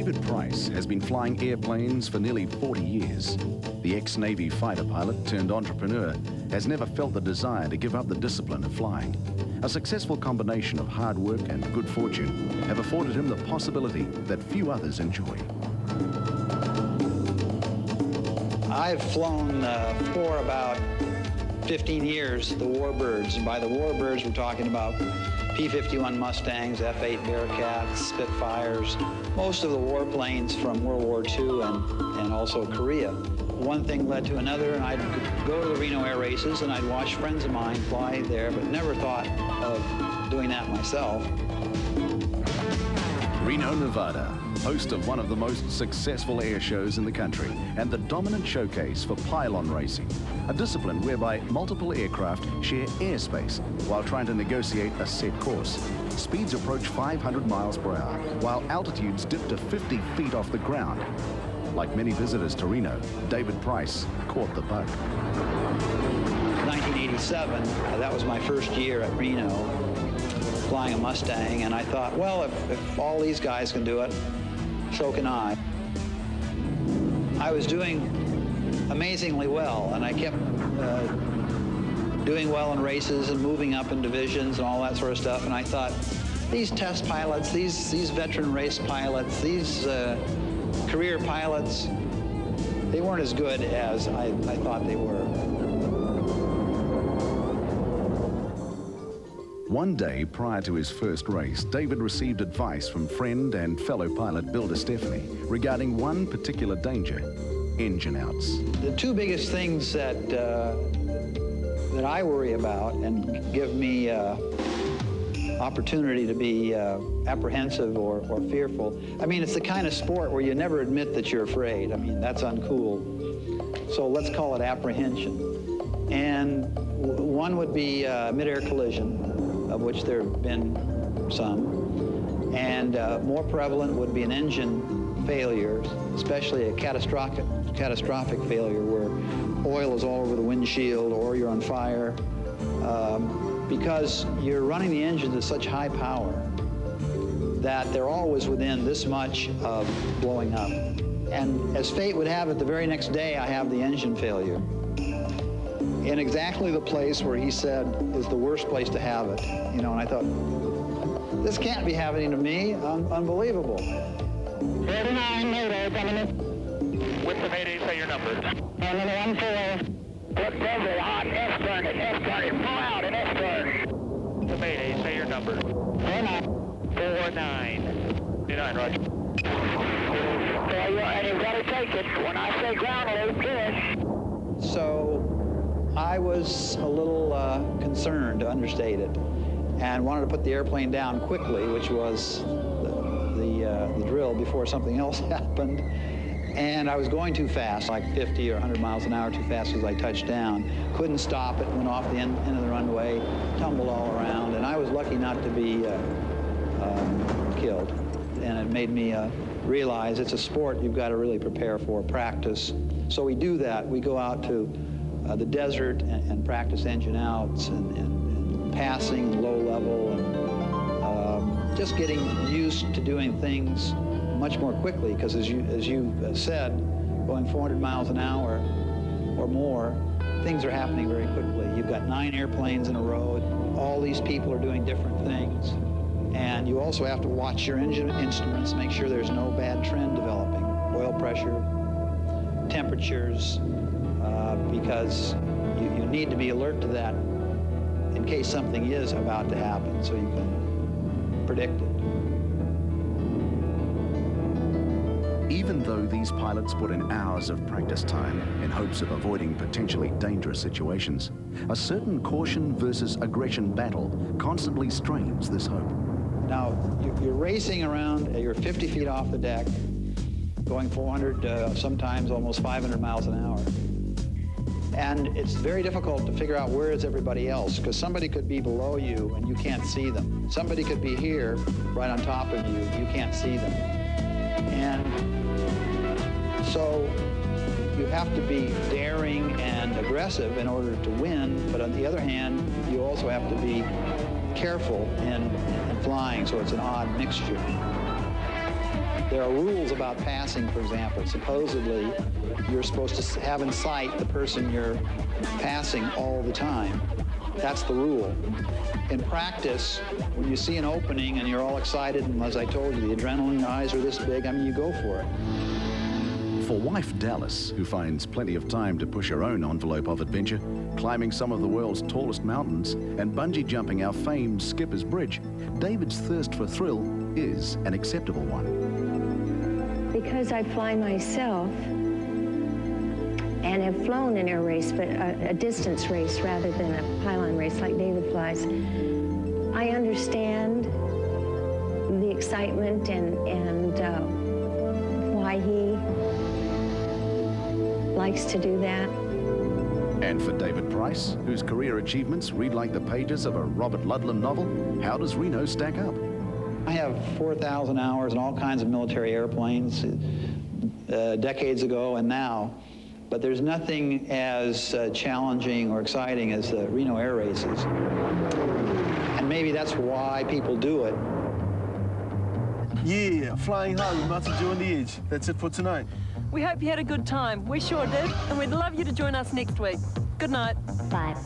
David Price has been flying airplanes for nearly 40 years. The ex-Navy fighter pilot turned entrepreneur has never felt the desire to give up the discipline of flying. A successful combination of hard work and good fortune have afforded him the possibility that few others enjoy. I've flown for about 15 years the Warbirds, and by the Warbirds we're talking about P-51 Mustangs, F-8 Bearcats, Spitfires, most of the warplanes from World War II and also Korea. One thing led to another, and I'd go to the Reno air races and I'd watch friends of mine fly there, but never thought of doing that myself. Reno, Nevada, host of one of the most successful air shows in the country and the dominant showcase for pylon racing, a discipline whereby multiple aircraft share airspace while trying to negotiate a set course. Speeds approach 500 miles per hour, while altitudes dip to 50 feet off the ground. Like many visitors to Reno, David Price caught the bug. 1987, that was my first year at Reno, flying a Mustang, and I thought, well, if all these guys can do it, so can I. I was doing amazingly well, and I kept doing well in races and moving up in divisions and all that sort of stuff, and I thought, these test pilots, these veteran race pilots, these career pilots, they weren't as good as I thought they were. One day prior to his first race, David received advice from friend and fellow pilot Bill DeStefani regarding one particular danger: engine outs. The two biggest things that I worry about and give me opportunity to be apprehensive or fearful. I mean, it's the kind of sport where you never admit that you're afraid. I mean, that's uncool. So let's call it apprehension. And one would be mid-air collision, of which there have been some. And more prevalent would be an engine failure, especially a catastrophic failure where oil is all over the windshield or you're on fire. Because you're running the engines at such high power that they're always within this much of blowing up. And as fate would have it, the very next day I have the engine failure in exactly the place where he said is the worst place to have it. You know, and I thought, this can't be happening to me. Unbelievable. 39 Mayday, gentlemen. With the Mayday, say your number. And 14. Look over hot, S-turn it, pull out and S-turn. The Mayday, say your number. 49. 49. 49, Roger. And you've got to take it. When I say ground loop, push. So I was a little concerned, to understate it, and wanted to put the airplane down quickly, which was the drill before something else happened. And I was going too fast, like 50 or 100 miles an hour too fast as I touched down. Couldn't stop it, went off the end of the runway, tumbled all around, and I was lucky not to be killed. And it made me realize it's a sport you've got to really prepare for, practice. So we do that. We go out to the desert and practice engine outs and passing and low level and just getting used to doing things much more quickly, because as you said, going 400 miles an hour or more, things are happening very quickly. You've got 9 airplanes in a row. All these people are doing different things. And you also have to watch your engine instruments, make sure there's no bad trend developing. Oil pressure, temperatures, because you need to be alert to that in case something is about to happen, so you can predict it. Even though these pilots put in hours of practice time in hopes of avoiding potentially dangerous situations, a certain caution versus aggression battle constantly strains this hope. Now, you're racing around, you're 50 feet off the deck, going 400, sometimes almost 500 miles an hour. And it's very difficult to figure out where is everybody else, because somebody could be below you and you can't see them. Somebody could be here, right on top of you, you can't see them. And so you have to be daring and aggressive in order to win, but on the other hand, you also have to be careful in flying, so it's an odd mixture. There are rules about passing, for example. Supposedly, you're supposed to have in sight the person you're passing all the time. That's the rule. In practice, when you see an opening and you're all excited, and as I told you, the adrenaline in your eyes are this big, I mean, you go for it. For wife Dallas, who finds plenty of time to push her own envelope of adventure, climbing some of the world's tallest mountains and bungee jumping our famed Skipper's Bridge, David's thirst for thrill is an acceptable one. Because I fly myself and have flown an air race, but a distance race rather than a pylon race like David flies, I understand the excitement and why he likes to do that. And for David Price, whose career achievements read like the pages of a Robert Ludlum novel, how does Reno stack up? I have 4,000 hours in all kinds of military airplanes, decades ago and now, but there's nothing as challenging or exciting as the Reno air races. And maybe that's why people do it. Yeah, flying high with Matthew on the Edge. That's it for tonight. We hope you had a good time. We sure did, and we'd love you to join us next week. Good night. 5.